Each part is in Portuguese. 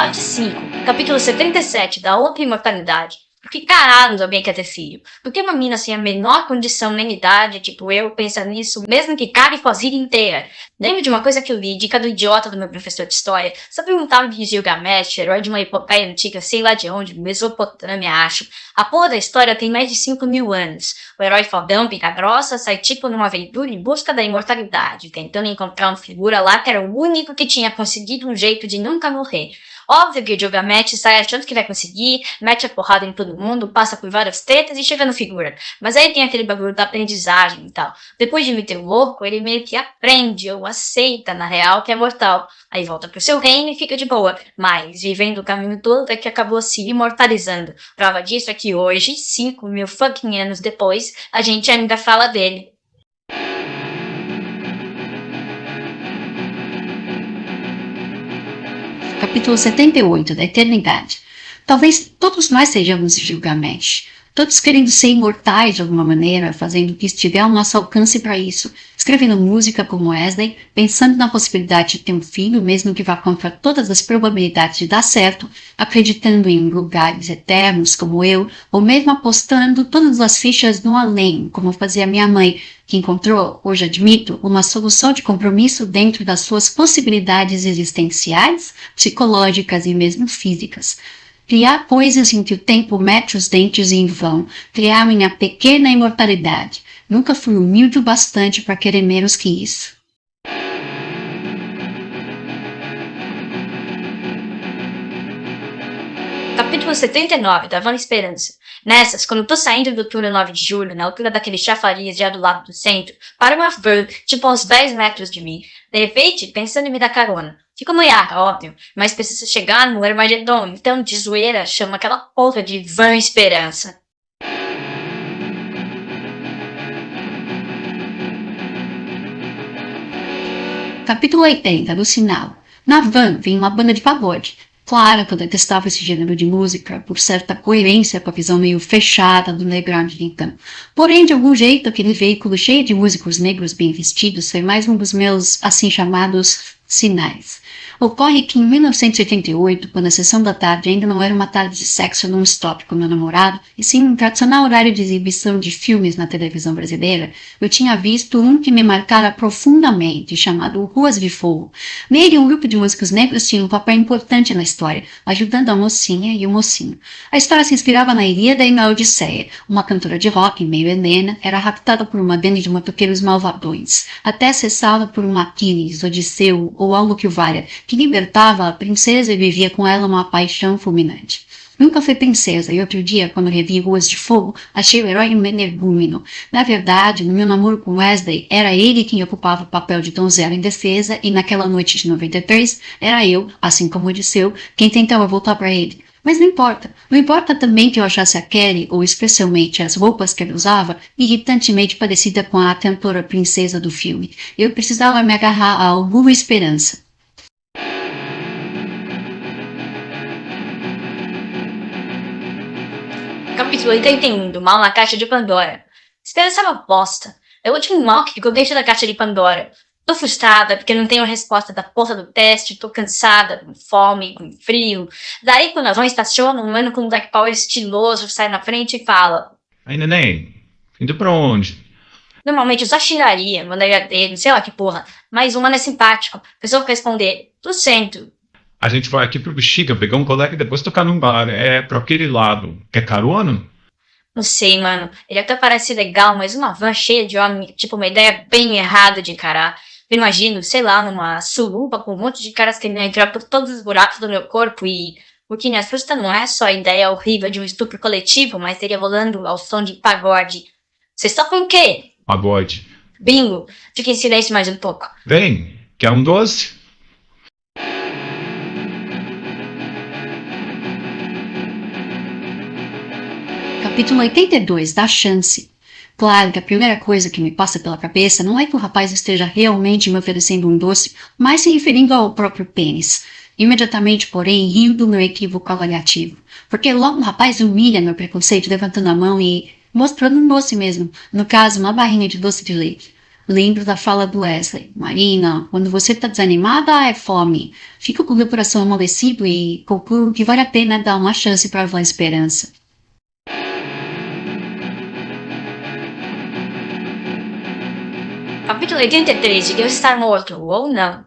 Parte 5, capítulo 77 da Outra Imortalidade. Por que caralho alguém quer ter filho? Por que uma mina sem a menor condição nem idade, tipo eu, pensa nisso, mesmo que cague com a vida inteira? Lembro de uma coisa que eu li, dica do idiota do meu professor de história, sobre um tal de Gilgamesh, herói de uma epopeia antiga, sei lá de onde, Mesopotâmia, acho. A porra da história tem mais de 5.000 anos. O herói fodão, pica grossa, sai tipo numa aventura em busca da imortalidade, tentando encontrar uma figura lá que era o único que tinha conseguido um jeito de nunca morrer. Óbvio que o Gilgamesh sai achando que vai conseguir, mete a porrada em todo mundo, passa por várias tretas e chega no figura. Mas aí tem aquele bagulho da aprendizagem e tal. Depois de meter o louco, ele meio que aprende ou aceita, na real, que é mortal. Aí volta pro seu reino e fica de boa. Mas, vivendo o caminho todo, é que acabou se imortalizando. Prova disso é que hoje, 5.000 fucking anos depois, a gente ainda fala dele. Capítulo 78, da Eternidade. Talvez todos nós sejamos Gilgamesh, todos querendo ser imortais de alguma maneira, fazendo o que estiver ao nosso alcance para isso, escrevendo música como Wesley, pensando na possibilidade de ter um filho, mesmo que vá contra todas as probabilidades de dar certo, acreditando em lugares eternos como eu, ou mesmo apostando todas as fichas no além, como fazia minha mãe, que encontrou, hoje admito, uma solução de compromisso dentro das suas possibilidades existenciais, psicológicas e mesmo físicas. Criar coisas em que o tempo mete os dentes em vão, criar minha pequena imortalidade. Nunca fui humilde o bastante para querer menos que isso. Capítulo 79, da Vana Esperança. Nessas, quando tô saindo do túnel 9 de julho, na altura daquele chafariz já do lado do centro, para uma van, tipo a uns 10 metros de mim. De repente, pensando em me dar carona. Fico noiaca, óbvio, mas preciso chegar no Armagedon, então de zoeira chama aquela porra de Vana Esperança. Capítulo 80, do Sinal. Na van vinha uma banda de pagode. Claro que eu detestava esse gênero de música, por certa coerência com a visão meio fechada do underground de então. Porém, de algum jeito, aquele veículo cheio de músicos negros bem vestidos foi mais um dos meus, assim chamados, sinais. Ocorre que em 1988, quando a sessão da tarde ainda não era uma tarde de sexo non-stop com meu namorado, e sim um tradicional horário de exibição de filmes na televisão brasileira, eu tinha visto um que me marcara profundamente, chamado Ruas de Fogo. Nele, um grupo de músicos negros tinha um papel importante na história, ajudando a mocinha e o mocinho. A história se inspirava na Ilíada e na Odisseia. Uma cantora de rock, meio helena, era raptada por uma banda de motoqueiros malvadões, até cessá-la por um Aquiles, Odisseu ou algo que o valha, que libertava a princesa e vivia com ela uma paixão fulminante. Nunca fui princesa, e outro dia, quando revi Ruas de Fogo, achei o herói um energúmeno. Na verdade, no meu namoro com Wesley, era ele quem ocupava o papel de donzela indefesa, e naquela noite de 93, era eu, assim como Odisseu, quem tentava voltar para ele. Mas não importa. Não importa também que eu achasse a Kelly, ou especialmente as roupas que ela usava, irritantemente parecida com a cantora princesa do filme. Eu precisava me agarrar a alguma esperança. Capítulo 81, do Mal na Caixa de Pandora. Esperança é uma bosta. É o último mal que ficou dentro da Caixa de Pandora. Tô frustrada porque não tenho resposta da porra do teste, tô cansada, com fome, com frio. Daí quando a van estaciona, um mano com um Black Power estiloso sai na frente e fala: Aí, neném, indo pra onde? Normalmente eu só tiraria, mandaria dele, sei lá que porra. Mas o mano é simpático. A pessoa vai responder: do centro. A gente vai aqui pro Bexiga, pegar um colega e depois tocar num bar. É pra aquele lado. Quer carona? Não sei, mano. Ele até parece legal, mas uma van cheia de homem, tipo, uma ideia bem errada de encarar. Eu imagino, sei lá, numa suruba com um monte de caras querendo entrar por todos os buracos do meu corpo e... O que me assusta não é só a ideia horrível de um estupro coletivo, mas seria rolando ao som de pagode. Vocês tocam o quê? Pagode. Bingo. Fique em silêncio mais um pouco. Vem, quer um doce? Capítulo 82, da chance. Claro que a primeira coisa que me passa pela cabeça não é que o rapaz esteja realmente me oferecendo um doce, mas se referindo ao próprio pênis. Imediatamente, porém, rio do meu equívoco avaliativo, porque logo o rapaz humilha meu preconceito levantando a mão e mostrando um doce mesmo, no caso, uma barrinha de doce de leite. Lembro da fala do Wesley. Marina, quando você tá desanimada, é fome. Fico com o meu coração amolecido e concluo que vale a pena dar uma chance para a esperança. Capítulo 83, de Deus estar morto, ou não.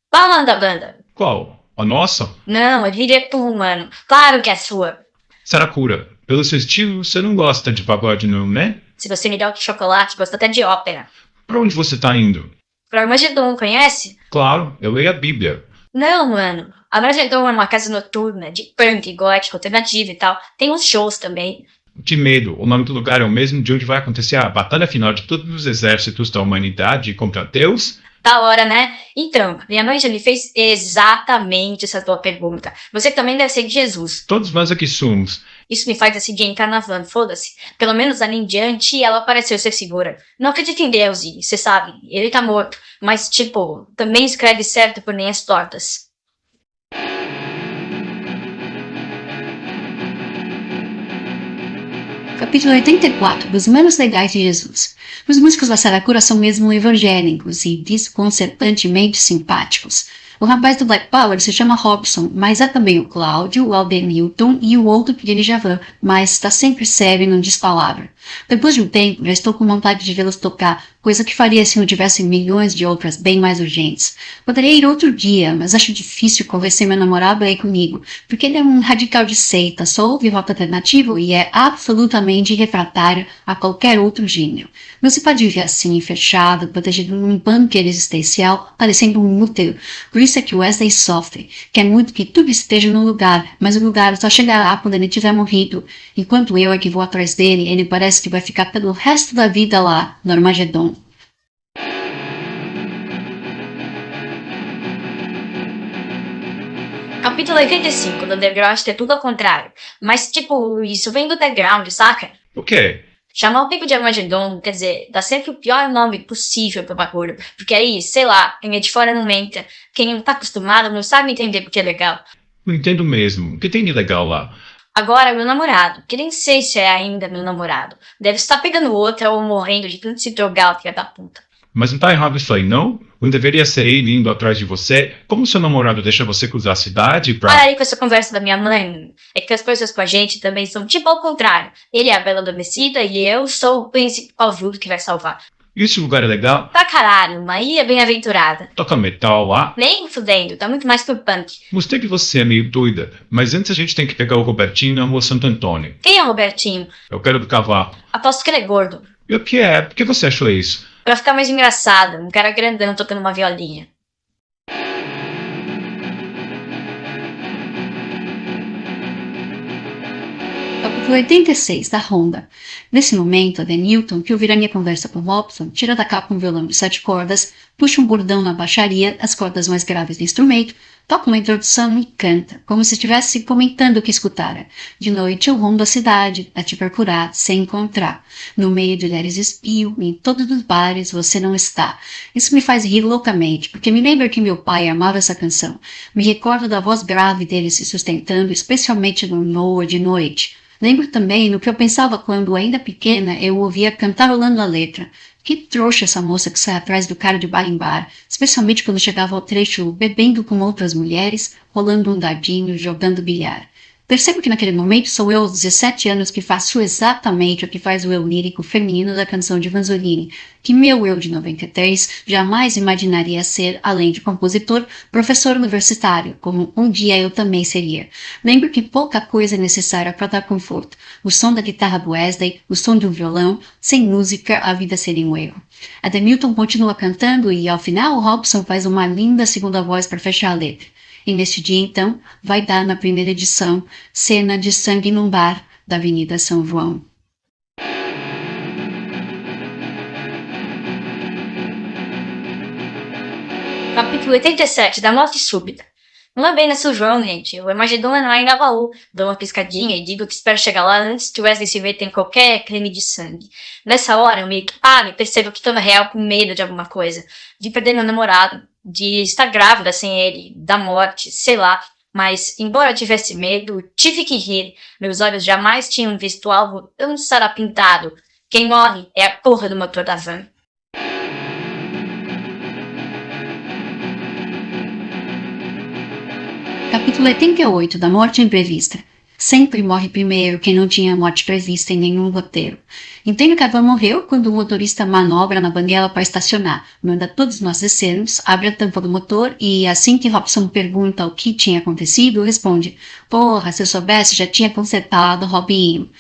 Qual é o nome da banda? Qual? A nossa? Não, eu diria tu, mano. Claro que é a sua. Saracura, pelo seu estilo, você não gosta de pagode não, né? Se você me der o chocolate, gosta até de ópera. Pra onde você tá indo? Pro Armagedon, conhece? Claro, eu leio a Bíblia. Não, mano. Armagedon é uma casa noturna, de punk, gótico, alternativo e tal. Tem uns shows também. De medo, o nome do lugar é o mesmo de onde vai acontecer a batalha final de todos os exércitos da humanidade contra Deus? Da hora, né? Então, minha mãe já me fez exatamente essa tua pergunta. Você também deve ser de Jesus. Todos nós aqui somos. Isso me faz decidir entrar na van, foda-se. Pelo menos ali em diante, ela pareceu ser segura. Não acredito em Deus e, cê sabe, ele tá morto. Mas, tipo, também escreve certo por linhas tortas. Capítulo 84, dos menos legais de Jesus. Os músicos da Saracura são mesmo evangélicos e desconcertantemente simpáticos. O rapaz do Black Power se chama Robson, mas há também o Cláudio, o Aldenilton e o outro que dirige a van, mas está sempre sério e não diz palavra. Depois de um tempo, já estou com vontade de vê-los tocar, coisa que faria se não tivessem milhões de outras bem mais urgentes. Poderia ir outro dia, mas acho difícil convencer meu namorado a ir comigo, porque ele é um radical de seita, só ouve rock alternativo e é absolutamente refratário a qualquer outro gênero. Não se pode viver assim, fechado, protegido num bunker existencial, parecendo um útero. Por isso é que Wesley sofre, quer muito que tudo esteja no lugar, mas o lugar só chegará quando ele tiver morrido. Enquanto eu é que vou atrás dele, ele parece que vai ficar pelo resto da vida lá, no Armagedon. Capítulo 85, do Underground é tudo ao contrário. Mas, tipo, isso vem do underground, saca? O quê? Chamar o pico de Armagedon, quer dizer, dá sempre o pior nome possível pro bagulho. Porque aí, sei lá, quem é de fora não entra. Quem não tá acostumado não sabe entender porque é legal. Não entendo mesmo. O que tem de legal lá? Agora, meu namorado, que nem sei se é ainda meu namorado, deve estar pegando outra ou morrendo de tanto se drogar, o filho da puta. Mas não tá errado isso aí, não? Não deveria ser ele indo atrás de você? Como seu namorado deixa você cruzar a cidade pra... Para aí com essa conversa da minha mãe. É que as coisas com a gente também são tipo ao contrário. Ele é a bela adormecida e eu sou o príncipe pausudo que vai salvar. E esse lugar é legal? Pra caralho, uma ilha bem-aventurada. Toca metal lá? Nem fudendo, tá muito mais pro punk. Mostrei que você é meio doida, mas antes a gente tem que pegar o Robertinho na rua Santo Antônio. Quem é o Robertinho? Eu quero do cavalo. Aposto que ele é gordo. E o que é? Por que você achou isso? Pra ficar mais engraçado, um cara grandão tocando uma violinha. Capítulo 86, da Honda. Nesse momento, a Denilton, que ouvirá minha conversa com Robson, tira da capa um violão de 7 cordas, puxa um bordão na baixaria, as cordas mais graves do instrumento, toca uma introdução e canta, como se estivesse comentando o que escutara. De noite eu rondo a cidade, a te procurar, sem encontrar. No meio de mulheres espio, em todos os bares você não está. Isso me faz rir loucamente, porque me lembra que meu pai amava essa canção. Me recordo da voz grave dele se sustentando, especialmente no Noah de noite. Lembro também no que eu pensava quando, ainda pequena, eu ouvia cantarolando a letra. Que trouxa essa moça que sai atrás do cara de bar em bar, especialmente quando chegava ao trecho bebendo com outras mulheres, rolando um dadinho, jogando bilhar. Percebo que naquele momento sou eu aos 17 anos que faço exatamente o que faz o eu lírico feminino da canção de Vanzolini, que meu eu de 93 jamais imaginaria ser, além de compositor, professor universitário, como um dia eu também seria. Lembro que pouca coisa é necessária para dar conforto. O som da guitarra do Wesley, o som de um violão, sem música a vida seria um erro. A Denilton continua cantando e, ao final, o Robson faz uma linda segunda voz para fechar a letra. E neste dia, então, vai dar na primeira edição, cena de sangue num bar da Avenida São João. Capítulo 87, da morte súbita. Não é bem na São João, gente. O Armagedon não é em Navaú. Dou uma piscadinha e digo que espero chegar lá antes de Wesley se ver tem qualquer creme de sangue. Nessa hora, eu me equiparo e percebo que tô na real com medo de alguma coisa. De perder meu namorado. De estar grávida sem ele, da morte, sei lá. Mas, embora eu tivesse medo, tive que rir. Meus olhos jamais tinham visto algo tão sarapintado. Quem morre é a porra do motor da van. Capítulo 88 da morte imprevista. Sempre morre primeiro quem não tinha morte prevista em nenhum roteiro. Entendo que a van morreu quando o motorista manobra na banguela para estacionar, manda todos nós descermos, abre a tampa do motor e, assim que Robson pergunta o que tinha acontecido, responde: "Porra, se eu soubesse já tinha consertado, Robinho."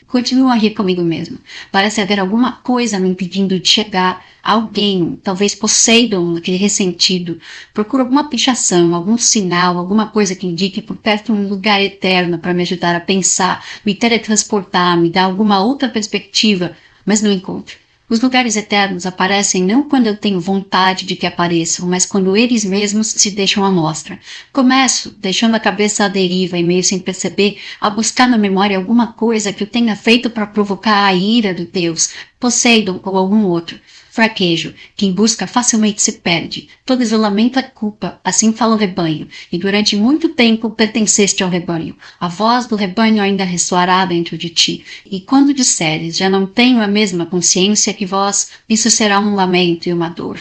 Continuo a rir comigo mesmo. Parece haver alguma coisa me impedindo de chegar. Alguém, talvez Poseidon, aquele ressentido, procura alguma pichação, algum sinal, alguma coisa que indique por perto um lugar eterno para me ajudar a pensar, me teletransportar, me dar alguma outra perspectiva, mas não encontro. Os lugares eternos aparecem não quando eu tenho vontade de que apareçam, mas quando eles mesmos se deixam à mostra. Começo, deixando a cabeça à deriva e meio sem perceber, a buscar na memória alguma coisa que eu tenha feito para provocar a ira do Deus, Poseidon ou algum outro. Fraquejo, quem busca facilmente se perde. Todo isolamento é culpa, assim fala o rebanho, e durante muito tempo pertenceste ao rebanho. A voz do rebanho ainda ressoará dentro de ti, e quando disseres, já não tenho a mesma consciência que vós, isso será um lamento e uma dor.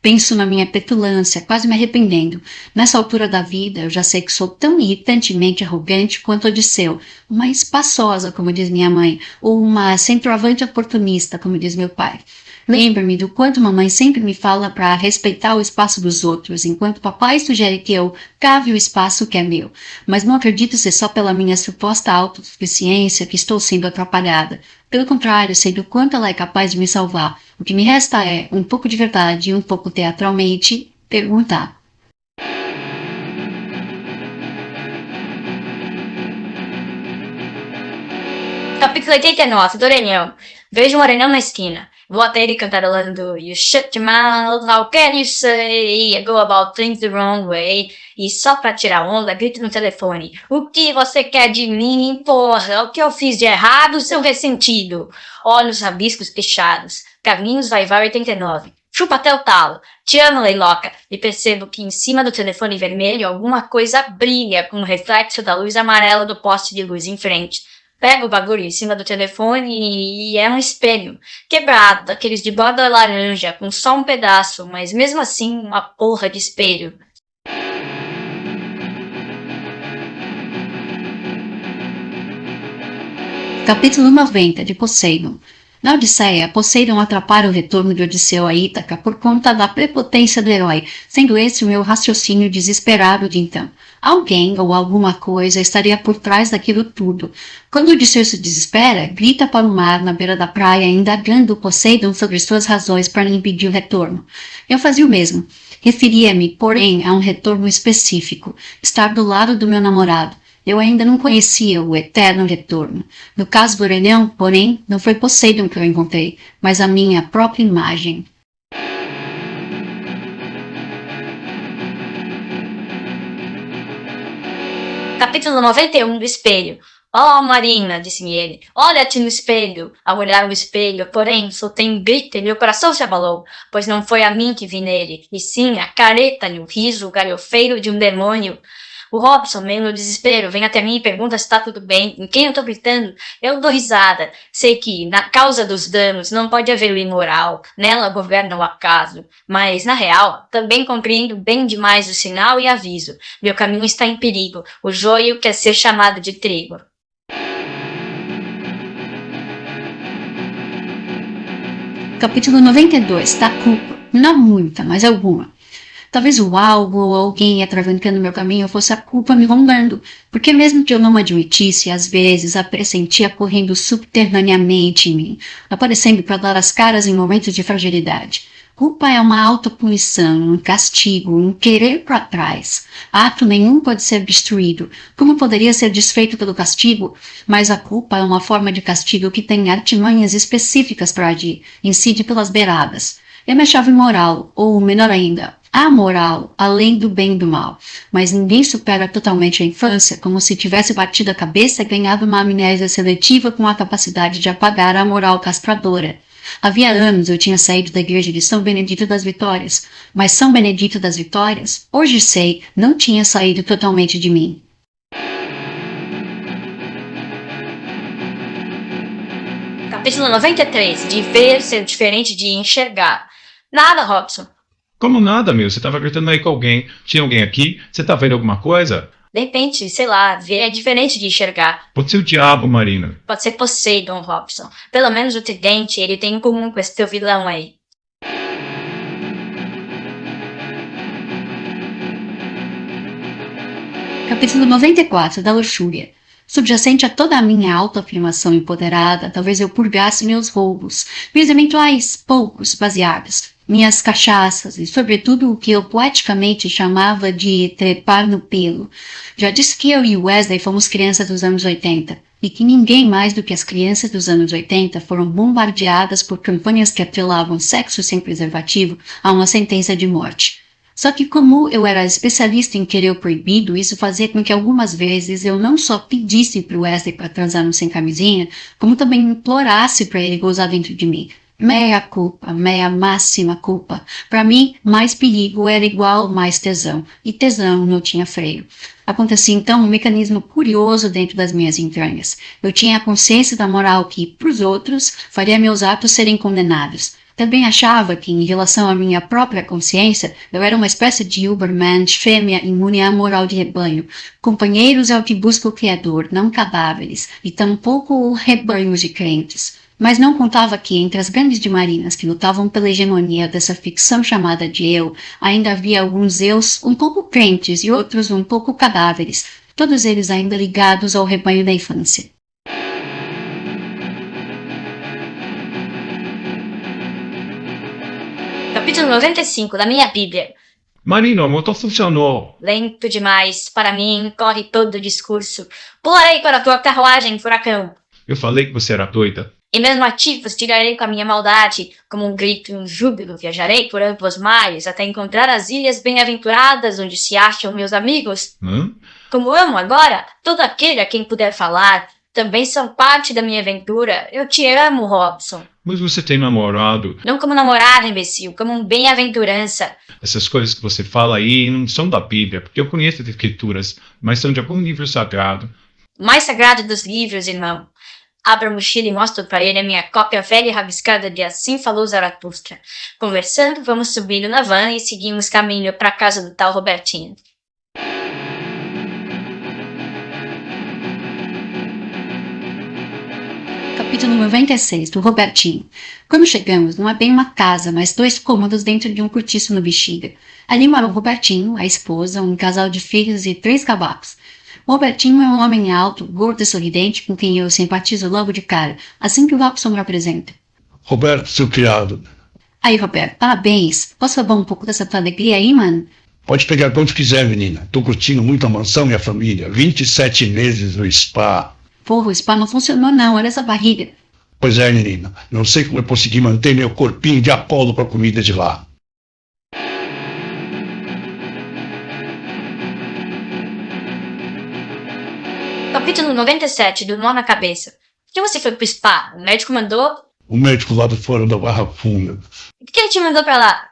Penso na minha petulância, quase me arrependendo. Nessa altura da vida, eu já sei que sou tão irritantemente arrogante quanto Odisseu, uma espaçosa, como diz minha mãe, ou uma centroavante oportunista, como diz meu pai. Lembro-me do quanto mamãe sempre me fala para respeitar o espaço dos outros, enquanto papai sugere que eu cave o espaço que é meu. Mas não acredito ser só pela minha suposta autossuficiência que estou sendo atrapalhada. Pelo contrário, sei do quanto ela é capaz de me salvar. O que me resta é, um pouco de verdade e um pouco teatralmente, perguntar. Capítulo 89, do Orelhão. Vejo um orelhão na esquina. Vou até ele cantarolando "You shut your mouth, how can you say I go about things the wrong way?" E só pra tirar onda, grito no telefone: "O que você quer de mim, porra? O que eu fiz de errado, seu ressentido?" Olho os rabiscos fechados. Carlinhos Vai 89. Chupa até o talo. Te amo, Leiloca. E percebo que em cima do telefone vermelho alguma coisa brilha com o reflexo da luz amarela do poste de luz em frente. Pego o bagulho em cima do telefone e é um espelho. Quebrado, daqueles de borda laranja, com só um pedaço, mas mesmo assim uma porra de espelho. Capítulo 90 de Poseidon. Na Odisseia, Poseidon atrapalha o retorno de Odisseu a Ítaca por conta da prepotência do herói, sendo esse o meu raciocínio desesperado de então. Alguém ou alguma coisa estaria por trás daquilo tudo. Quando Odisseu se desespera, grita para o mar na beira da praia, indagando Poseidon sobre suas razões para lhe impedir o retorno. Eu fazia o mesmo. Referia-me, porém, a um retorno específico, estar do lado do meu namorado. Eu ainda não conhecia o eterno retorno. No caso do orelhão, porém, não foi Poseidon que eu encontrei, mas a minha própria imagem. Capítulo 91 do Espelho. "Oh, Marina", disse ele, "olha-te no espelho." Ao olhar o espelho, porém, soltei um grito e meu coração se abalou, pois não foi a mim que vi nele, e sim a careta e o riso galhofeiro de um demônio. O Robson, meio no desespero, vem até mim e pergunta se tá tudo bem, em quem eu tô gritando. Eu dou risada. Sei que, na causa dos danos, não pode haver lei moral, nela governa o acaso. Mas, na real, também compreendo bem demais o sinal e aviso. Meu caminho está em perigo, o joio quer ser chamado de trigo. Capítulo 92 da culpa. Não muita, mas alguma. Talvez o algo ou alguém atravancando meu caminho fosse a culpa me rondando, porque mesmo que eu não admitisse, às vezes a pressentia correndo subterraneamente em mim, aparecendo para dar as caras em momentos de fragilidade. Culpa é uma autopunição, um castigo, um querer para trás. Ato nenhum pode ser destruído, como poderia ser desfeito pelo castigo, mas a culpa é uma forma de castigo que tem artimanhas específicas para agir, incide pelas beiradas. É minha chave moral, ou melhor ainda, amoral, além do bem e do mal. Mas ninguém supera totalmente a infância, como se tivesse batido a cabeça e ganhado uma amnésia seletiva com a capacidade de apagar a moral castradora. Havia anos eu tinha saído da igreja de São Benedito das Vitórias, mas São Benedito das Vitórias, hoje sei, não tinha saído totalmente de mim. Capítulo 93. De ver ser diferente de enxergar. Nada, Robson. Como nada, meu? Você tava gritando aí com alguém. Tinha alguém aqui? Você tá vendo alguma coisa? De repente, sei lá, ver é diferente de enxergar. Pode ser o diabo, Marina. Pode ser Poseidon, Robson. Pelo menos o tridente, ele tem em comum com esse teu vilão aí. Capítulo 94, da luxúria. Subjacente a toda a minha autoafirmação empoderada, talvez eu purgasse meus roubos, meus eventuais poucos baseados, minhas cachaças e, sobretudo, o que eu poeticamente chamava de trepar no pelo. Já disse que eu e Wesley fomos crianças dos anos 80, e que ninguém mais do que as crianças dos anos 80 foram bombardeadas por campanhas que atrelavam sexo sem preservativo a uma sentença de morte. Só que como eu era especialista em querer o proibido, isso fazia com que algumas vezes eu não só pedisse pro Wesley para transar no sem camisinha, como também implorasse para ele gozar dentro de mim. Meia culpa, meia máxima culpa. Para mim, mais perigo era igual mais tesão, e tesão não tinha freio. Acontecia então um mecanismo curioso dentro das minhas entranhas. Eu tinha a consciência da moral que, pros outros, faria meus atos serem condenados. Também achava que, em relação à minha própria consciência, eu era uma espécie de Ubermensch fêmea imune à moral de rebanho. Companheiros é o que busca o Criador, não cadáveres, e tampouco rebanhos de crentes. Mas não contava que, entre as grandes de marinas que lutavam pela hegemonia dessa ficção chamada de eu, ainda havia alguns eus um pouco crentes e outros um pouco cadáveres, todos eles ainda ligados ao rebanho da infância. Capítulo 95 da minha Bíblia. Marina, o motor funcionou. Lento demais. Para mim, corre todo o discurso. Pularei para a tua carruagem, furacão. Eu falei que você era doida. E mesmo a ti vos tirarei com a minha maldade. Como um grito e um júbilo, viajarei por amplos mares até encontrar as ilhas bem-aventuradas onde se acham meus amigos. Como amo agora todo aquele a quem puder falar. Também são parte da minha aventura. Eu te amo, Robson. Mas você tem namorado. Não como namorado, imbecil, como um bem-aventurança. Essas coisas que você fala aí não são da Bíblia, porque eu conheço as escrituras, mas são de algum livro sagrado. O mais sagrado dos livros, irmão. Abro a mochila e mostro para ele a minha cópia velha e rabiscada de Assim Falou Zaratustra. Conversando, vamos subindo na van e seguimos caminho para a casa do tal Robertinho. Capítulo 96, do Robertinho. Quando chegamos, não é bem uma casa, mas 2 cômodos dentro de um cortiço no Bexiga. Ali mora o Robertinho, a esposa, um casal de filhos e 3 cabacos. O Robertinho é um homem alto, gordo e sorridente, com quem eu simpatizo logo de cara, assim que o Robson me apresenta. Roberto, seu criado. Aí, Roberto, parabéns. Posso falar um pouco dessa tua alegria aí, mano? Pode pegar quanto quiser, menina. Tô curtindo muito a mansão e a família. 27 meses no spa. Porra, o spa não funcionou não, olha essa barriga. Pois é, menina. Não sei como eu consegui manter meu corpinho de Apolo com a comida de lá. Capítulo 97, do Nó na Cabeça. Por que você foi pro spa? O médico mandou? O médico lá do fora da Barra Funda. O que ele te mandou pra lá?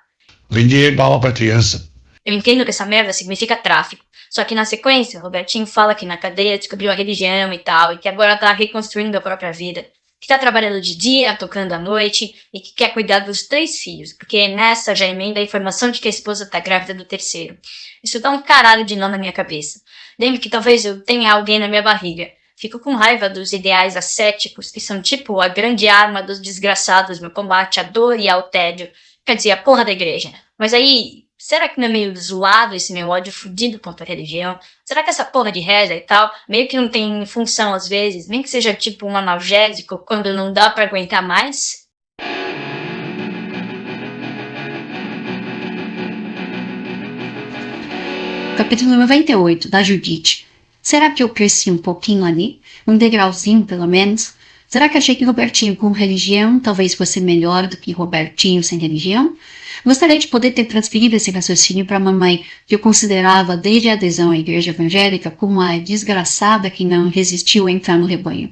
Vender bala pra criança. Eu entendo que essa merda significa tráfico. Só que na sequência, o Robertinho fala que na cadeia descobriu a religião e tal, e que agora tá reconstruindo a própria vida. Que tá trabalhando de dia, tocando à noite, e que quer cuidar dos 3 filhos, porque nessa já emenda a informação de que a esposa tá grávida do 3º. Isso dá um caralho de nó na minha cabeça. Lembro que talvez eu tenha alguém na minha barriga. Fico com raiva dos ideais ascéticos, que são tipo a grande arma dos desgraçados no combate à dor e ao tédio. Quer dizer, a porra da igreja. Mas aí, será que não é meio zoado esse meu ódio fudido contra a religião? Será que essa porra de reza e tal, meio que não tem função às vezes, nem que seja tipo um analgésico quando não dá pra aguentar mais? Capítulo 98, da Judite. Será que eu cresci um pouquinho ali? Um degrauzinho, pelo menos? Será que achei que Robertinho com religião talvez fosse melhor do que Robertinho sem religião? Gostaria de poder ter transferido esse raciocínio para a mamãe, que eu considerava desde a adesão à igreja evangélica como a desgraçada que não resistiu a entrar no rebanho.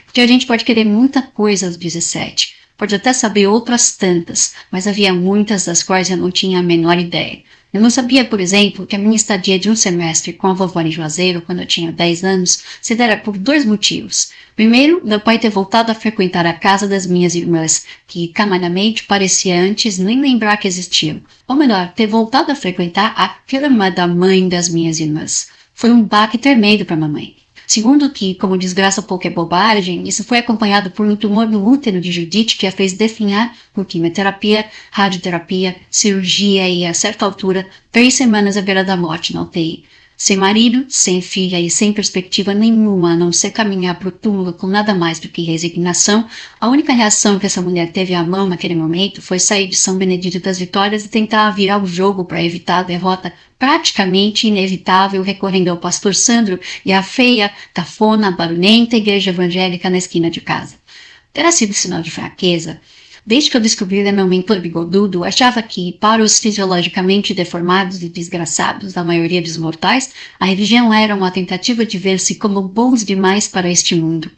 Porque a gente pode querer muita coisa aos 17, pode até saber outras tantas, mas havia muitas das quais eu não tinha a menor ideia. Eu não sabia, por exemplo, que a minha estadia de um semestre com a vovó em Juazeiro, quando eu tinha 10 anos, se dera por 2 motivos. Primeiro, meu pai ter voltado a frequentar a casa das minhas irmãs, que, camaramente, parecia antes nem lembrar que existiam. Ou melhor, ter voltado a frequentar a cama da mãe das minhas irmãs. Foi um baque tremendo para a mamãe. Segundo que, como desgraça pouco é bobagem, isso foi acompanhado por um tumor no útero de Judite que a fez definhar por quimioterapia, radioterapia, cirurgia e, a certa altura, 3 semanas à beira da morte na UTI. Sem marido, sem filha e sem perspectiva nenhuma a não ser caminhar para o túmulo com nada mais do que resignação, a única reação que essa mulher teve à mão naquele momento foi sair de São Benedito das Vitórias e tentar virar o jogo para evitar a derrota praticamente inevitável, recorrendo ao pastor Sandro e à feia, cafona, barulhenta igreja evangélica na esquina de casa. Terá sido sinal de fraqueza? Desde que eu descobri meu mentor bigodudo, achava que, para os fisiologicamente deformados e desgraçados da maioria dos mortais, a religião era uma tentativa de ver-se como bons demais para este mundo.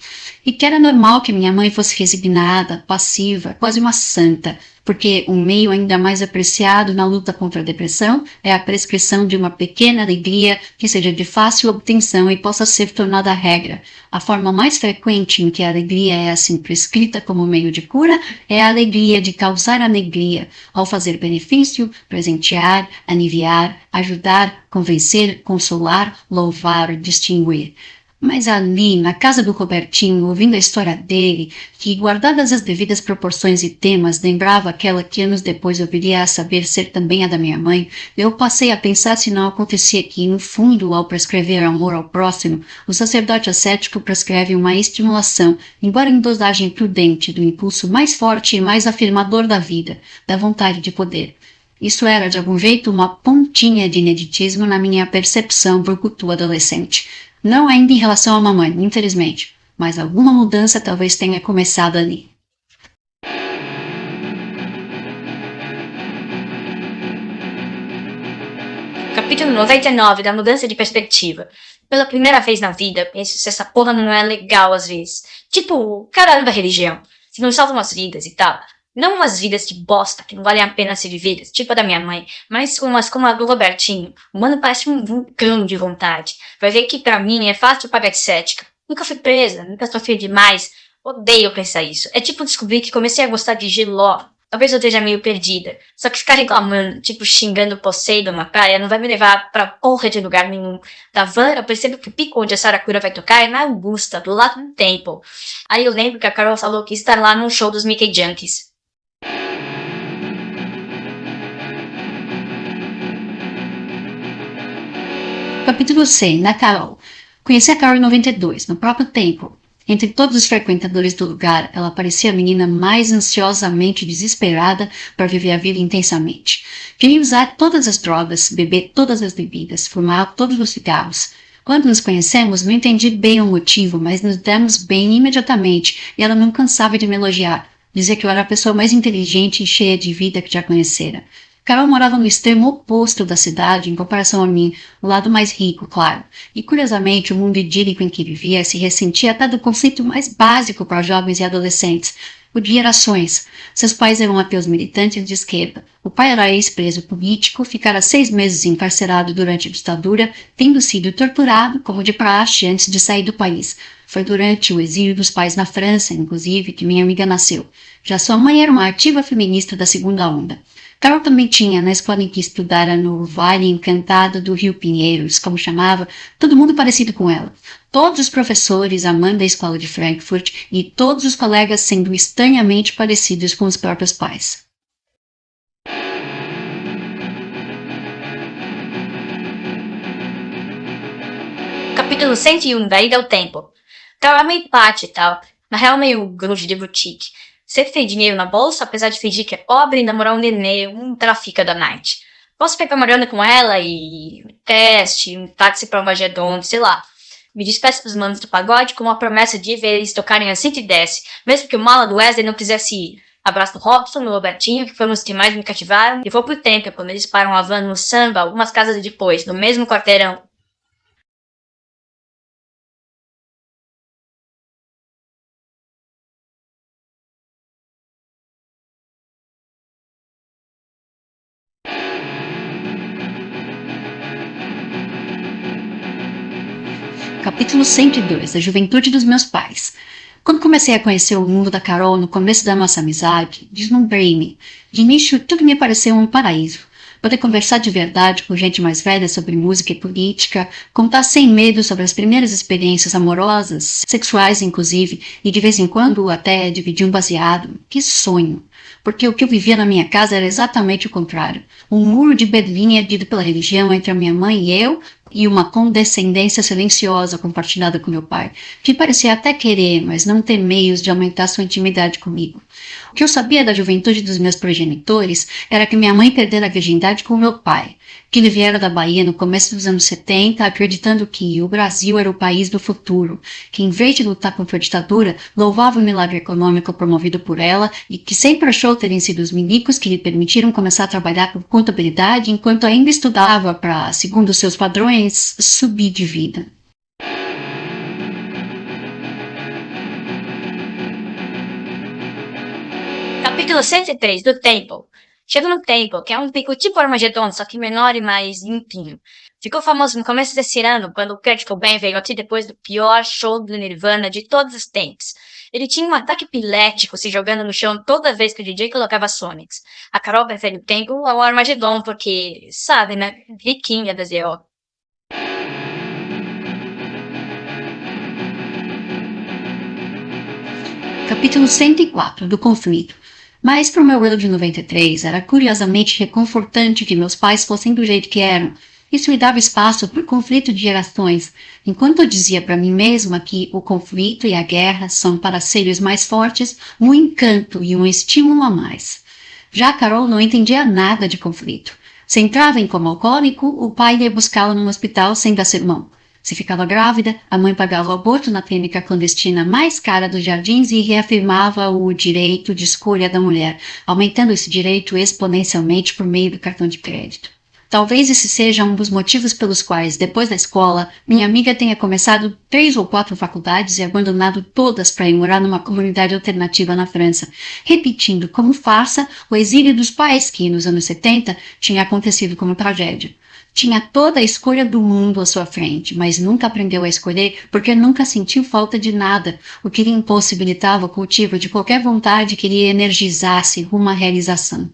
E que era normal que minha mãe fosse resignada, passiva, quase uma santa, porque um meio ainda mais apreciado na luta contra a depressão é a prescrição de uma pequena alegria que seja de fácil obtenção e possa ser tornada regra. A forma mais frequente em que a alegria é assim prescrita como meio de cura é a alegria de causar alegria, ao fazer benefício, presentear, aliviar, ajudar, convencer, consolar, louvar, distinguir. Mas ali, na casa do Robertinho, ouvindo a história dele, que, guardadas as devidas proporções e temas, lembrava aquela que anos depois eu viria a saber ser também a da minha mãe, eu passei a pensar se não acontecia que, no fundo, ao prescrever amor ao próximo, o sacerdote ascético prescreve uma estimulação, embora em dosagem prudente, do impulso mais forte e mais afirmador da vida, da vontade de poder. Isso era, de algum jeito, uma pontinha de ineditismo na minha percepção brucutu adolescente. Não ainda em relação à mamãe, infelizmente, mas alguma mudança talvez tenha começado ali. Capítulo 99 da mudança de perspectiva. Pela primeira vez na vida, penso se essa porra não é legal às vezes. Tipo, caralho da religião. Se não salvam as vidas e tal. Não umas vidas de bosta que não valem a pena ser vividas, tipo a da minha mãe, mas umas como a do Robertinho. O mano parece um vulcão de vontade. Vai ver que pra mim é fácil pagar de cética. Nunca fui presa, nunca sofri demais. Odeio pensar isso. É tipo descobrir que comecei a gostar de Giló. Talvez eu esteja meio perdida. Só que ficar reclamando, tipo xingando o Poseidon na praia, não vai me levar pra porra de lugar nenhum. Da van, eu percebo que o pico onde a Saracura vai tocar é na Augusta, do lado do Temple. Aí eu lembro que a Carol falou que ia estar lá num show dos Mickey Junkies. Capítulo 100, da Carol. Conheci a Carol em 92, no próprio Temple. Entre todos os frequentadores do lugar, ela parecia a menina mais ansiosamente desesperada para viver a vida intensamente. Queria usar todas as drogas, beber todas as bebidas, fumar todos os cigarros. Quando nos conhecemos, não entendi bem o motivo, mas nos demos bem imediatamente e ela não cansava de me elogiar. Dizia que eu era a pessoa mais inteligente e cheia de vida que já conhecera. Carol morava no extremo oposto da cidade em comparação a mim, o lado mais rico, claro. E, curiosamente, o mundo idílico em que vivia se ressentia até do conceito mais básico para jovens e adolescentes, o de gerações. Seus pais eram ateus militantes de esquerda. O pai era ex-preso político, ficara 6 meses encarcerado durante a ditadura, tendo sido torturado, como de praxe, antes de sair do país. Foi durante o exílio dos pais na França, inclusive, que minha amiga nasceu. Já sua mãe era uma ativa feminista da segunda onda. Carol também tinha, na escola em que estudara no Vale Encantado do Rio Pinheiros, como chamava, todo mundo parecido com ela. Todos os professores amando a escola de Frankfurt e todos os colegas sendo estranhamente parecidos com os próprios pais. Capítulo 101 da Ida ao Temple. Carol é meio pate e tal. Na real, meio grunge de boutique. Sempre tem dinheiro na bolsa, apesar de fingir que é pobre e namorar um nenê, um trafica da night. Posso pegar uma grana com ela e teste, um táxi pra Magedon, sei lá. Me despeço dos manos do pagode com uma promessa de ver eles tocarem a 110, mesmo que o mala do Wesley não quisesse ir. Abraço do Robson, do Robertinho, que foram os que mais me cativaram, e vou pro tempo, quando eles param a van no samba, algumas casas depois, no mesmo quarteirão. Capítulo 102, da juventude dos meus pais. Quando comecei a conhecer o mundo da Carol no começo da nossa amizade, deslumbrei-me. De início, tudo me pareceu um paraíso. poder conversar de verdade com gente mais velha sobre música e política, contar sem medo sobre as primeiras experiências amorosas, sexuais inclusive, e de vez em quando até dividir um baseado. Que sonho! Porque o que eu vivia na minha casa era exatamente o contrário. Um muro de Berlim erguido pela religião entre a minha mãe e eu, e uma condescendência silenciosa compartilhada com meu pai, que parecia até querer, mas não ter meios de aumentar sua intimidade comigo. O que eu sabia da juventude dos meus progenitores era que minha mãe perdera a virgindade com meu pai, que ele viera da Bahia no começo dos anos 70, acreditando que o Brasil era o país do futuro, que em vez de lutar contra a ditadura, louvava o milagre econômico promovido por ela e que sempre achou terem sido os milicos que lhe permitiram começar a trabalhar com contabilidade enquanto ainda estudava para, segundo seus padrões, subir de vida. Capítulo 103 do Temple. Chego no Temple, que é um pico tipo Armagedon, só que menor e mais limpinho. Ficou famoso no começo desse ano, quando o Kurt Cobain veio aqui depois do pior show do Nirvana de todos os tempos. Ele tinha um ataque epilético se jogando no chão toda vez que o DJ colocava Sonics. A Carol prefere o Temple ao Armagedon porque, sabe, né, riquinha da ZO. Capítulo 104 do conflito. Mas para o meu eu de 93, era curiosamente reconfortante que meus pais fossem do jeito que eram. Isso me dava espaço para o conflito de gerações, enquanto eu dizia para mim mesma que o conflito e a guerra são para seres mais fortes um encanto e um estímulo a mais. Já a Carol não entendia nada de conflito. Se entrava em coma alcoólico, o pai ia buscá-la num hospital sem dar sermão. Se ficava grávida, a mãe pagava o aborto na clínica clandestina mais cara dos jardins e reafirmava o direito de escolha da mulher, aumentando esse direito exponencialmente por meio do cartão de crédito. Talvez esse seja um dos motivos pelos quais, depois da escola, minha amiga tenha começado 3 ou 4 faculdades e abandonado todas para ir morar numa comunidade alternativa na França, repetindo como farsa o exílio dos pais que, nos anos 70, tinha acontecido como tragédia. Tinha toda a escolha do mundo à sua frente, mas nunca aprendeu a escolher porque nunca sentiu falta de nada, o que lhe impossibilitava o cultivo de qualquer vontade que lhe energizasse rumo à realização.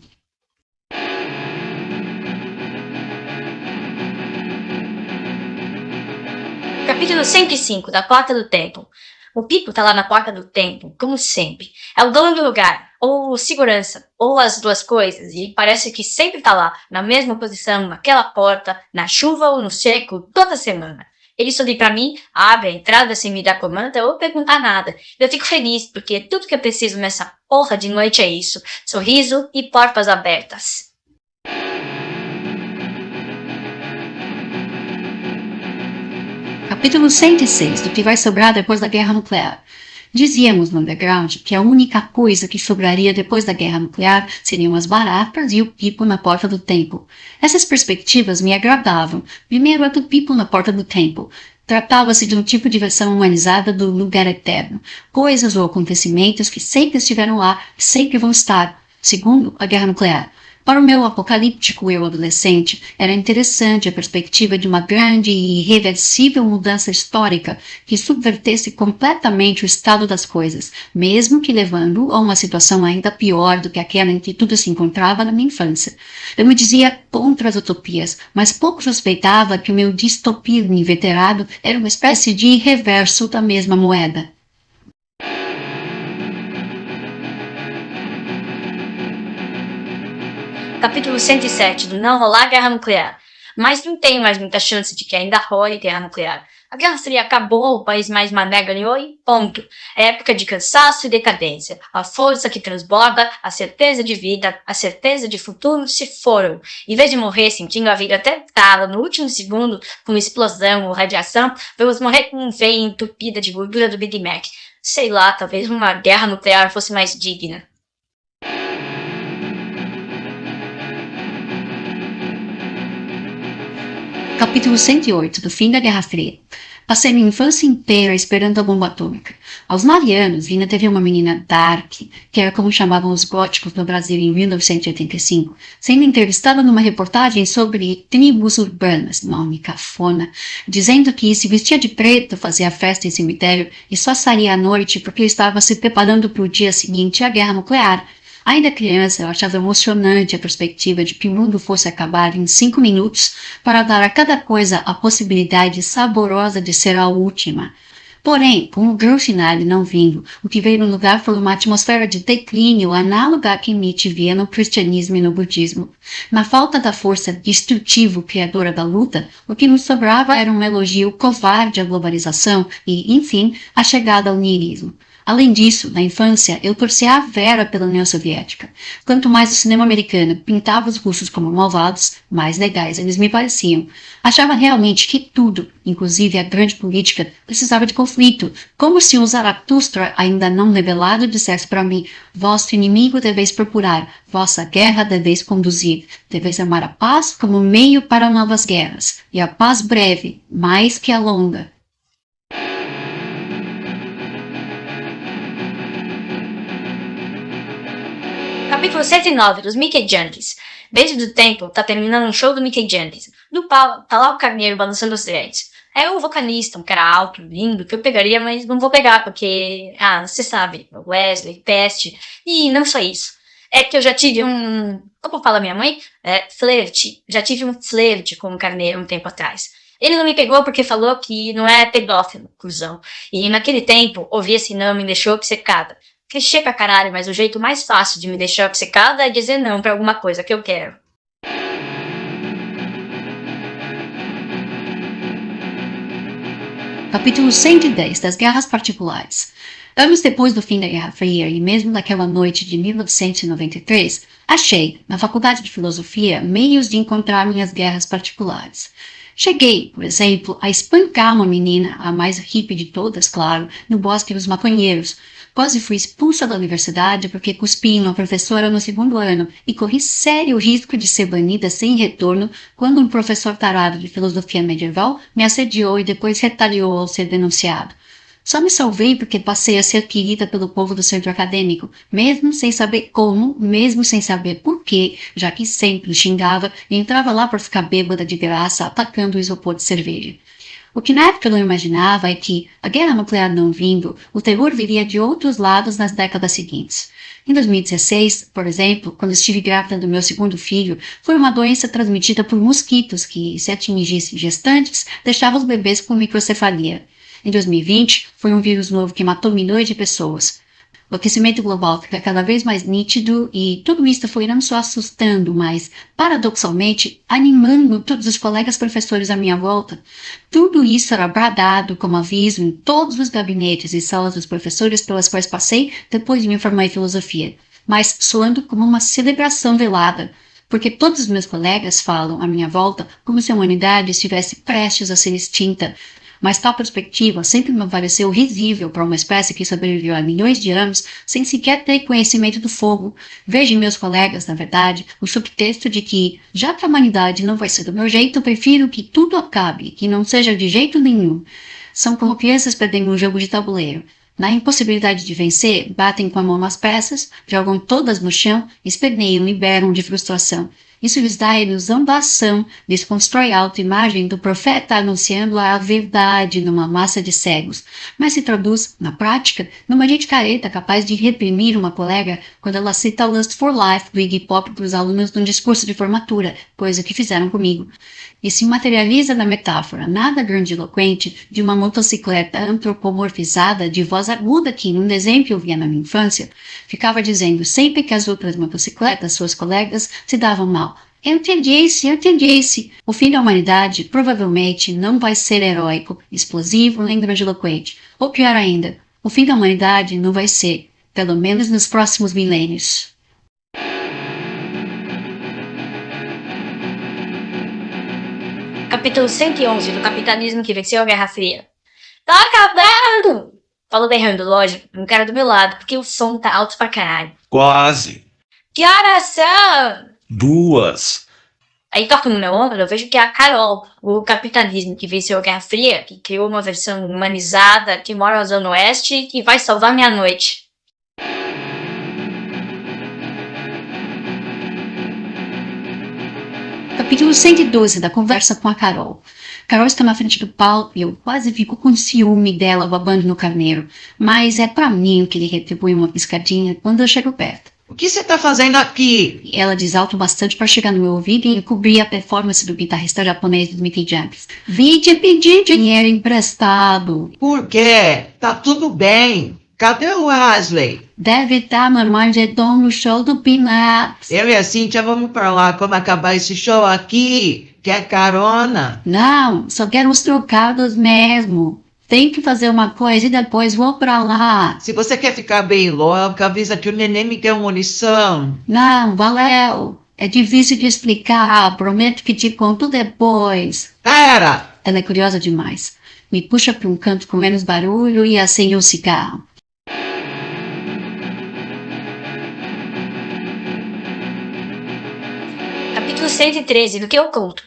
Capítulo 105 da Porta do Templo. O Pico tá lá na porta do templo, como sempre. É o dono do lugar, ou o segurança, ou as duas coisas, e parece que sempre tá lá, na mesma posição, naquela porta, na chuva ou no seco, toda semana. Ele sorri pra mim, abre a entrada sem me dar comanda ou perguntar nada. Eu fico feliz, porque tudo que eu preciso nessa porra de noite é isso. Sorriso e portas abertas. Capítulo 106, do que vai sobrar depois da guerra nuclear. Dizíamos no underground que a única coisa que sobraria depois da guerra nuclear seriam as baratas e o Pipo na porta do templo. Essas perspectivas me agradavam. Primeiro, a do Pipo na porta do templo. Tratava-se de um tipo de versão humanizada do lugar eterno. Coisas ou acontecimentos que sempre estiveram lá, sempre vão estar. Segundo, a guerra nuclear. Para o meu apocalíptico eu adolescente, era interessante a perspectiva de uma grande e irreversível mudança histórica que subvertesse completamente o estado das coisas, mesmo que levando a uma situação ainda pior do que aquela em que tudo se encontrava na minha infância. Eu me dizia contra as utopias, mas pouco suspeitava que o meu distopismo inveterado era uma espécie de reverso da mesma moeda. Capítulo 107 do Não Rolar Guerra Nuclear. Mas não tem mais muita chance de que ainda role guerra nuclear. A guerra seria acabou, o país mais mané ganhou e ponto. É época de cansaço e decadência. A força que transborda, a certeza de vida, a certeza de futuro se foram. Em vez de morrer sentindo a vida até tala no último segundo, com explosão ou radiação, vamos morrer com um veia entupida de gordura do Big Mac. Sei lá, talvez uma guerra nuclear fosse mais digna. Capítulo 108, do fim da Guerra Fria. Passei minha infância inteira esperando a bomba atômica. Aos 9 anos, vi na TV uma menina dark, que era como chamavam os góticos no Brasil em 1985, sendo entrevistada numa reportagem sobre tribos urbanas, nome cafona, dizendo que se vestia de preto, fazia festa em cemitério e só saía à noite porque estava se preparando para o dia seguinte à guerra nuclear. Ainda criança, eu achava emocionante a perspectiva de que o mundo fosse acabar em 5 minutos para dar a cada coisa a possibilidade saborosa de ser a última. Porém, com o grande final não vindo, o que veio no lugar foi uma atmosfera de declínio análoga a que Nietzsche via no cristianismo e no budismo. Na falta da força destrutiva criadora da luta, o que nos sobrava era um elogio covarde à globalização e, enfim, a chegada ao niilismo. Além disso, na infância, eu torcia a vera pela União Soviética. Quanto mais o cinema americano pintava os russos como malvados, mais legais eles me pareciam. Achava realmente que tudo, inclusive a grande política, precisava de conflito, como se um Zaratustra ainda não revelado dissesse para mim: vosso inimigo deveis procurar, vossa guerra deveis conduzir, deveis amar a paz como meio para novas guerras, e a paz breve, mais que a longa. Capítulo 109, dos Mickey Junkies. Beijo do Tempo tá terminando um show do Mickey Junkies. No palco, tá lá o Carneiro balançando os dreads. É o vocalista, um cara alto, lindo, que eu pegaria, mas não vou pegar, porque, você sabe, Wesley, peste, e não só isso. É que eu já tive como fala minha mãe? Flerte. Já tive um flerte com o Carneiro um tempo atrás. Ele não me pegou porque falou que não é pedófilo, cuzão. E naquele tempo, ouvir esse não me deixou obcecada. Clichê pra caralho, mas o jeito mais fácil de me deixar obcecada é dizer não pra alguma coisa que eu quero. Capítulo 110 das Guerras Particulares. Anos depois do fim da Guerra Fria e mesmo naquela noite de 1993, achei, na Faculdade de Filosofia, meios de encontrar minhas guerras particulares. Cheguei, por exemplo, a espancar uma menina, a mais hippie de todas, claro, no Bosque dos Maconheiros. Quase fui expulsa da universidade porque cuspi em uma professora no 2º ano e corri sério risco de ser banida sem retorno quando um professor tarado de filosofia medieval me assediou e depois retaliou ao ser denunciado. Só me salvei porque passei a ser querida pelo povo do centro acadêmico, mesmo sem saber como, mesmo sem saber porquê, já que sempre xingava e entrava lá para ficar bêbada de graça atacando o isopor de cerveja. O que na época eu não imaginava é que, a guerra nuclear não vindo, o terror viria de outros lados nas décadas seguintes. Em 2016, por exemplo, quando estive grávida do meu 2º filho, foi uma doença transmitida por mosquitos que, se atingisse gestantes, deixava os bebês com microcefalia. Em 2020, foi um vírus novo que matou milhões de pessoas. O aquecimento global fica cada vez mais nítido e tudo isso foi não só assustando, mas, paradoxalmente, animando todos os colegas professores à minha volta. Tudo isso era bradado como aviso em todos os gabinetes e salas dos professores pelas quais passei depois de me formar em filosofia, mas soando como uma celebração velada, porque todos os meus colegas falam à minha volta como se a humanidade estivesse prestes a ser extinta. Mas tal perspectiva sempre me pareceu risível para uma espécie que sobreviveu há milhões de anos sem sequer ter conhecimento do fogo. Vejo em meus colegas, na verdade, o subtexto de que, já que a humanidade não vai ser do meu jeito, prefiro que tudo acabe, que não seja de jeito nenhum. São como crianças perdendo um jogo de tabuleiro. Na impossibilidade de vencer, batem com a mão nas peças, jogam todas no chão, esperneiam e berram de frustração. Isso lhes dá a ilusão da ação, lhes constrói a autoimagem do profeta anunciando a verdade numa massa de cegos, mas se traduz, na prática, numa gente careta capaz de reprimir uma colega quando ela cita Lust for Life do Iggy Pop para os alunos num discurso de formatura, coisa que fizeram comigo. E se materializa na metáfora, nada grandiloquente, de uma motocicleta antropomorfizada de voz aguda que, num desenho que eu via na minha infância, ficava dizendo sempre que as outras motocicletas, suas colegas, se davam mal. Eu entendi. O fim da humanidade provavelmente não vai ser heróico, explosivo nem grandiloquente. Ou pior ainda, o fim da humanidade não vai ser, pelo menos nos próximos milênios. Capítulo 111, do capitalismo que venceu a Guerra Fria. Tá acabando! Falou berrando, lógico, um cara do meu lado, porque o som tá alto pra caralho. Quase. Que horas são? 2. Aí toca no meu ombro, eu vejo que é a Carol, o capitalismo que venceu a Guerra Fria, que criou uma versão humanizada, que mora na Zona Oeste e que vai salvar minha noite. Capítulo 112 da conversa com a Carol. Carol está na frente do palco e eu quase fico com ciúme dela babando no carneiro, mas é pra mim que ele retribui uma piscadinha quando eu chego perto. O que você tá fazendo aqui? Ela diz alto bastante para chegar no meu ouvido e encobrir a performance do guitarrista japonês do Mickey James. Vim te pedir dinheiro emprestado. Por quê? Tá tudo bem. Cadê o Wesley? Deve estar no Armagedon no show do Peanuts. Eu e a Cíntia vamos pra lá quando acabar esse show aqui. Quer carona? Não, só quero os trocados mesmo. Tem que fazer uma coisa e depois vou pra lá. Se você quer ficar bem louco, avisa que o neném me deu uma lição. Não, valeu. É difícil de explicar, prometo que te conto depois. Pera! Ela é curiosa demais. Me puxa para um canto com menos barulho e acende um cigarro. Capítulo 113, do que eu conto?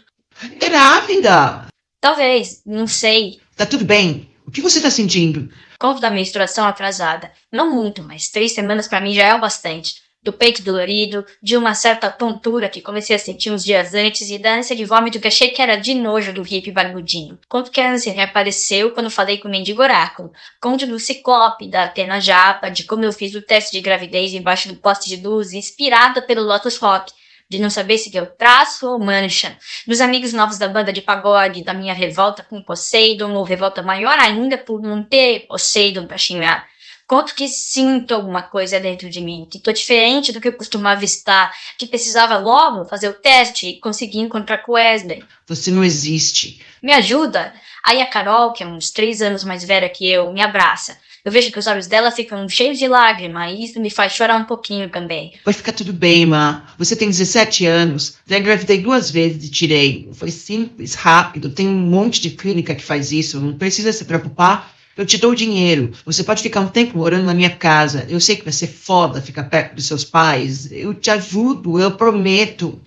Grávida! Talvez, não sei. Tá tudo bem. O que você tá sentindo? Conto da menstruação atrasada. Não muito, mas 3 semanas pra mim já é o bastante. Do peito dolorido, de uma certa tontura que comecei a sentir uns dias antes e da ânsia de vômito que achei que era de nojo do hippie barbudinho. Conto que a ânsia reapareceu quando falei com o mendigo oráculo. Conto do ciclope, da Atena Japa, de como eu fiz o teste de gravidez embaixo do poste de luz, inspirada pelo Lotus Rock. De não saber se deu traço ou mancha, dos amigos novos da banda de pagode, da minha revolta com Poseidon, ou revolta maior ainda por não ter Poseidon pra xingar. Conto que sinto alguma coisa dentro de mim, que tô diferente do que eu costumava estar, que precisava logo fazer o teste e conseguir encontrar com Wesley. Você não existe. Me ajuda? Aí a Carol, que é uns 3 anos mais velha que eu, me abraça. Eu vejo que os olhos dela ficam cheios de lágrima e isso me faz chorar um pouquinho também. Vai ficar tudo bem, Ma. Você tem 17 anos. Já engravidei 2 vezes e tirei. Foi simples, rápido. Tem um monte de clínica que faz isso. Não precisa se preocupar. Eu te dou o dinheiro. Você pode ficar um tempo morando na minha casa. Eu sei que vai ser foda ficar perto dos seus pais. Eu te ajudo, eu prometo.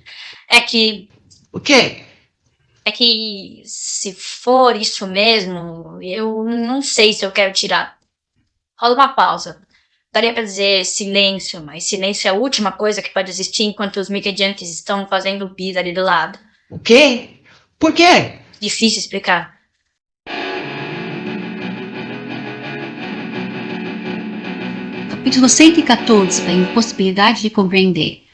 É que O quê? se for isso mesmo, eu não sei se eu quero tirar. Rola uma pausa. Daria pra dizer silêncio, mas silêncio é a última coisa que pode existir enquanto os Mickey Junkies estão fazendo o bis ali do lado. O quê? Por quê? Difícil explicar. Capítulo 114, da impossibilidade de compreender.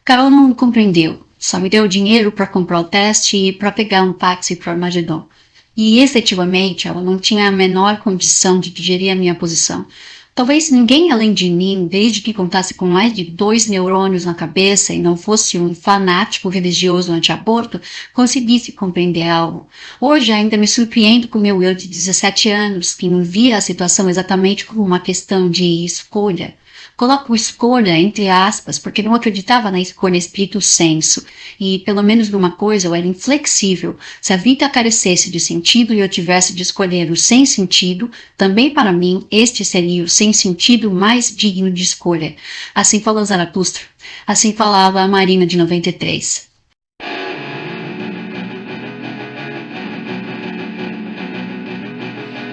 Carol não compreendeu. Só me deu dinheiro para comprar o teste e para pegar um táxi para Armagedon. E, efetivamente, ela não tinha a menor condição de digerir a minha posição. Talvez ninguém além de mim, desde que contasse com mais de 2 neurônios na cabeça e não fosse um fanático religioso anti-aborto, conseguisse compreender algo. Hoje ainda me surpreendo com meu eu de 17 anos, que não via a situação exatamente como uma questão de escolha. Coloco escolha entre aspas, porque não acreditava na escolha estrito sensu. E, pelo menos numa coisa, eu era inflexível. Se a vida carecesse de sentido e eu tivesse de escolher o sem sentido, também para mim, este seria o sem sentido mais digno de escolha. Assim falou Zaratustra. Assim falava a Marina de 93.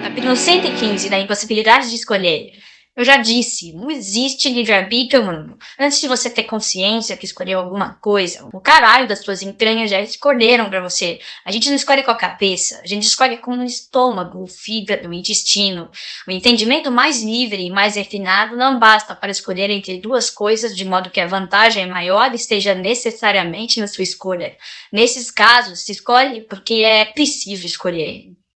Capítulo 115, da impossibilidade de escolher. Eu já disse, não existe livre-arbítrio, mano. Antes de você ter consciência que escolheu alguma coisa, o caralho das suas entranhas já escolheram pra você. A gente não escolhe com a cabeça, a gente escolhe com o estômago, o fígado, o intestino. O entendimento mais livre e mais refinado não basta para escolher entre 2 coisas de modo que a vantagem maior esteja necessariamente na sua escolha. Nesses casos, se escolhe porque é preciso escolher.